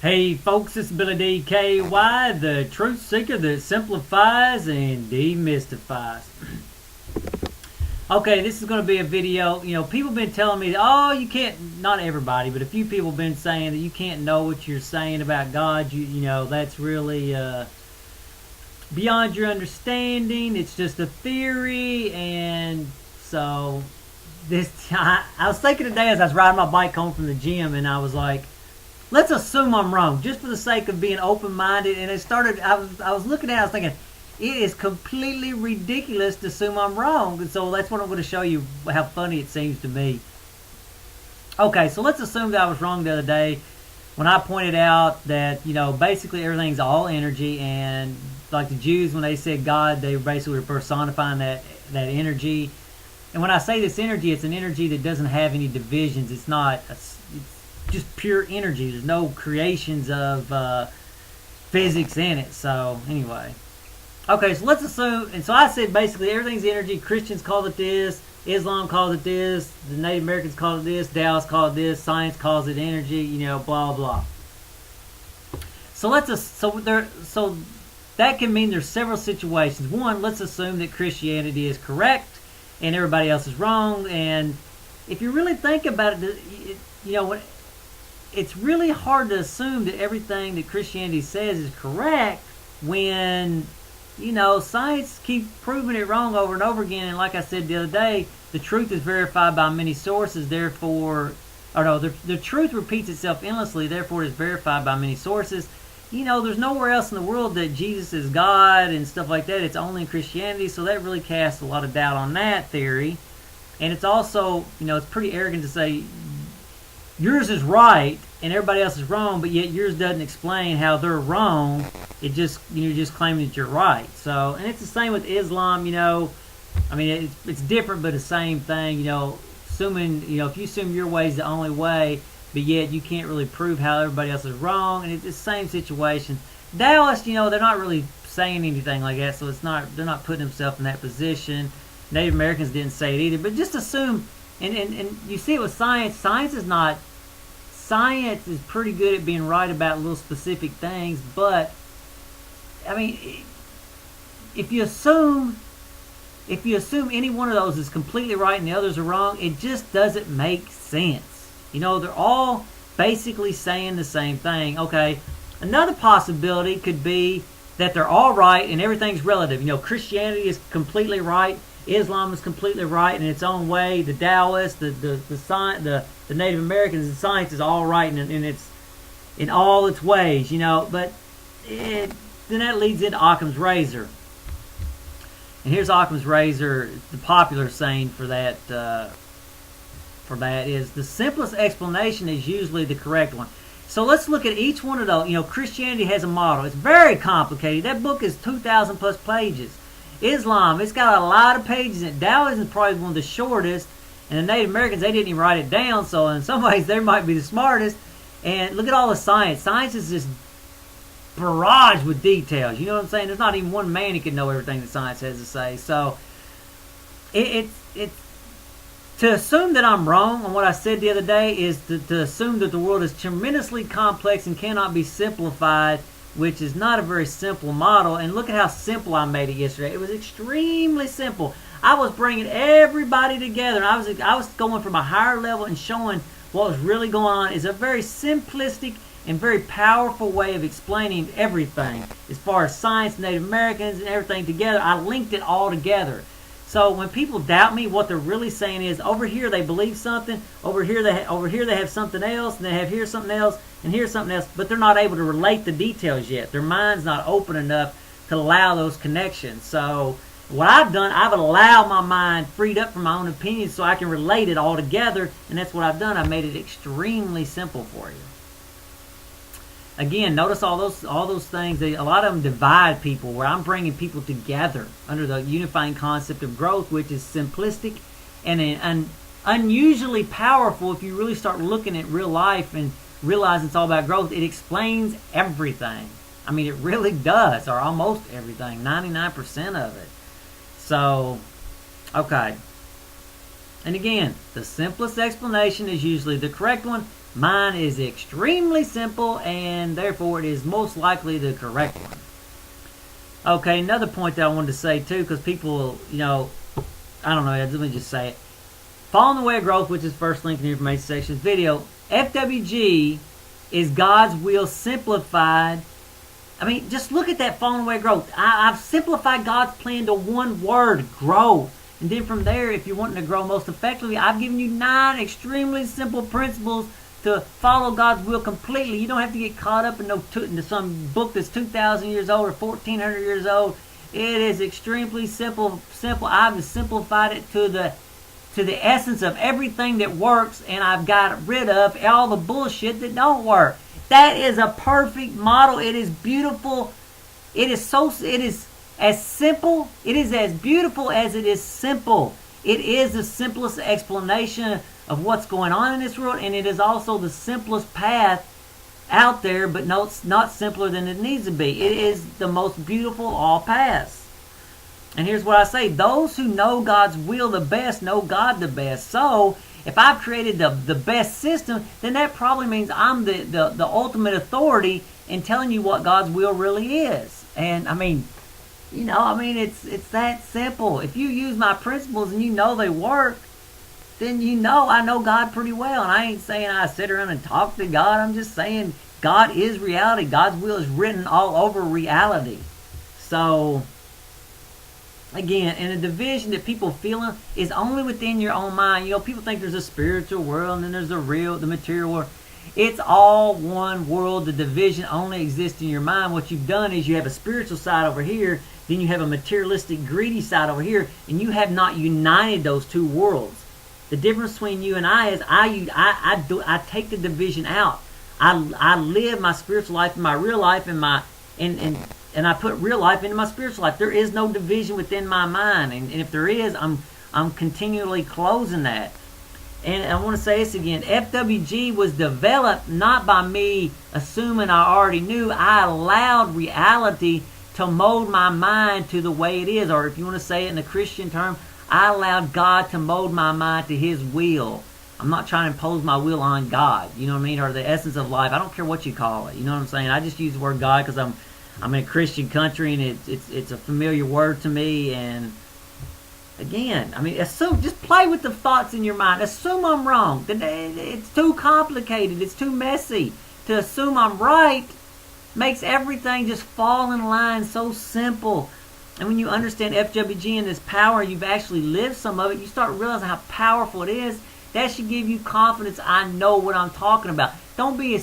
Hey folks, it's Billy DKY, the truth seeker that simplifies and demystifies. Okay, this is going to be a video. People have been telling me, oh, you can't, not everybody, but a few people have been saying that you can't know what you're saying about God. That's really beyond your understanding. It's just a theory. And so, I was thinking today as I was riding my bike home from the gym, and I was like, let's assume I'm wrong, just for the sake of being open-minded. And I was looking at it, I was thinking, it is completely ridiculous to assume I'm wrong. And so that's what I'm going to show you, how funny it seems to me. Okay, so let's assume that I was wrong the other day when I pointed out that, basically everything's all energy. And like the Jews, when they said God, they basically were personifying that energy. And when I say this energy, it's an energy that doesn't have any divisions. It's just pure energy. There's no creations of physics in it. So anyway, okay, so let's assume, and so I said basically everything's energy. Christians call it this, Islam calls it this, the Native Americans call it this, Taoists call it this, science calls it energy, blah blah. So so that can mean there's several situations. One, let's assume that Christianity is correct and everybody else is wrong. And if you really think about it, it's really hard to assume that everything that Christianity says is correct when, science keeps proving it wrong over and over again. And like I said the other day, the truth is verified by many sources, therefore, the truth repeats itself endlessly, therefore it is verified by many sources. There's nowhere else in the world that Jesus is God and stuff like that. It's only in Christianity, so that really casts a lot of doubt on that theory. And it's also, it's pretty arrogant to say yours is right and everybody else is wrong, but yet yours doesn't explain how they're wrong. It just, you're just claiming that you're right. So, and it's the same with Islam. It's different, but the same thing. Assuming, if you assume your way is the only way, but yet you can't really prove how everybody else is wrong, and it's the same situation. Taoists, they're not really saying anything like that, so they're not putting themselves in that position. Native Americans didn't say it either, but just assume. And you see it with science. Science is pretty good at being right about little specific things, but if you assume any one of those is completely right and the others are wrong, it just doesn't make sense. They're all basically saying the same thing. Okay, another possibility could be that they're all right and everything's relative. Christianity is completely right, Islam is completely right in its own way. The Taoists, the Native Americans, the science is all right in all its ways. But then that leads into Occam's razor. And here's Occam's razor. The popular saying for that is the simplest explanation is usually the correct one. So let's look at each one of those. Christianity has a model. It's very complicated. That book is 2,000 plus pages. Islam, it's got a lot of pages in it. Taoism is probably one of the shortest. And the Native Americans, they didn't even write it down. So in some ways, they might be the smartest. And look at all the science. Science is just barrage with details. You know what I'm saying? There's not even one man who can know everything that science has to say. So it's to assume that I'm wrong on what I said the other day is to assume that the world is tremendously complex and cannot be simplified, which is not a very simple model. And look at how simple I made it yesterday. It was extremely simple. I was bringing everybody together. I was going from a higher level and showing what was really going on. Is a very simplistic and very powerful way of explaining everything. As far as science, Native Americans, and everything together, I linked it all together. So when people doubt me, what they're really saying is, over here they believe something, over here they have something else, and they have here something else, and here's something else, but they're not able to relate the details yet. Their mind's not open enough to allow those connections. So what I've done, I've allowed my mind freed up from my own opinions so I can relate it all together, and that's what I've done. I made it extremely simple for you. Again, notice all those things. A lot of them divide people, where I'm bringing people together under the unifying concept of growth, which is simplistic and unusually powerful if you really start looking at real life and realize it's all about growth. It explains everything. It really does, or almost everything, 99% of it. So, okay. And again, the simplest explanation is usually the correct one. Mine is extremely simple, and therefore it is most likely the correct one. Okay, another point that I wanted to say too, because people, I don't know, let me just say it. Following the Way of Growth, which is first link in the information section of this video, FWG is God's will simplified. I mean, just look at that Following the Way of Growth. I've simplified God's plan to one word, grow. And then from there, if you're wanting to grow most effectively, I've given you 9 extremely simple principles to follow God's will completely. You don't have to get caught up into some book that's 2,000 years old or 1,400 years old. It is extremely simple. I've simplified it to the essence of everything that works, and I've got rid of all the bullshit that don't work. That is a perfect model. It is beautiful. It is as simple. It is as beautiful as it is simple. It is the simplest explanation of what's going on in this world, and it is also the simplest path out there, but no, it's not simpler than it needs to be. It is the most beautiful of all paths. And here's what I say. Those who know God's will the best know God the best. So, if I've created the best system, then that probably means I'm the ultimate authority in telling you what God's will really is. And, it's that simple. If you use my principles and you know they work, then I know God pretty well. And I ain't saying I sit around and talk to God. I'm just saying God is reality. God's will is written all over reality. So, again, in a division that people feel is only within your own mind. People think there's a spiritual world and then there's the material world. It's all one world. The division only exists in your mind. What you've done is you have a spiritual side over here, then you have a materialistic, greedy side over here, and you have not united those two worlds. The difference between you and I is I take the division out. I live my spiritual life in my real life and I put real life into my spiritual life. There is no division within my mind, and if there is, I'm continually closing that. And I want to say this again. FWG was developed not by me assuming I already knew. I allowed reality to mold my mind to the way it is, or if you want to say it in a Christian term, I allowed God to mold my mind to His will. I'm not trying to impose my will on God, you know what I mean, or the essence of life. I don't care what you call it, you know what I'm saying. I just use the word God because I'm in a Christian country and it's a familiar word to me. And again, just play with the thoughts in your mind. Assume I'm wrong. It's too complicated. It's too messy. To assume I'm right makes everything just fall in line so simple. And when you understand FWG and this power, you've actually lived some of it, you start realizing how powerful it is. That should give you confidence. I know what I'm talking about. Don't be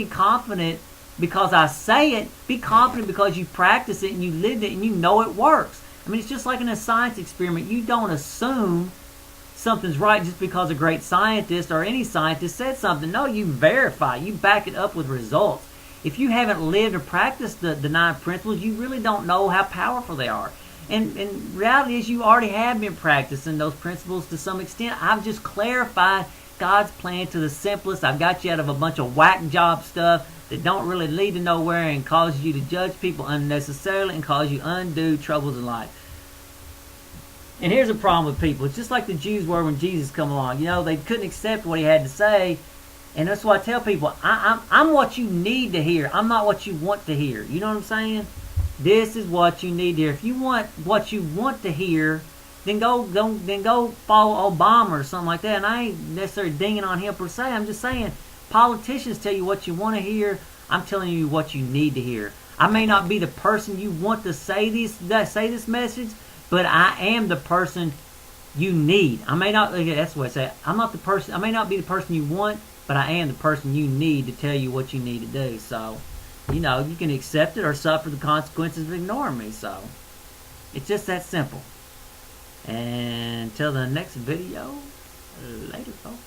confident because I say it. Be confident because you practice it and you lived it and you know it works. It's just like in a science experiment. You don't assume something's right just because a great scientist or any scientist said something. No, you verify. You back it up with results. If you haven't lived or practiced the 9 principles, you really don't know how powerful they are. And reality is you already have been practicing those principles to some extent. I've just clarified God's plan to the simplest. I've got you out of a bunch of whack job stuff that don't really lead to nowhere and cause you to judge people unnecessarily and cause you undue troubles in life. And here's a problem with people. It's just like the Jews were when Jesus come along. They couldn't accept what he had to say. And that's why I tell people, I'm what you need to hear. I'm not what you want to hear. You know what I'm saying? This is what you need to hear. If you want what you want to hear, then go follow Obama or something like that. And I ain't necessarily dinging on him per se. I'm just saying, politicians tell you what you want to hear. I'm telling you what you need to hear. I may not be the person you want to say this message, but I am the person you need. I may not. That's what I say. I'm not the person. I may not be the person you want, but I am the person you need to tell you what you need to do. So, you can accept it or suffer the consequences of ignoring me. So, it's just that simple. And until the next video, later, folks.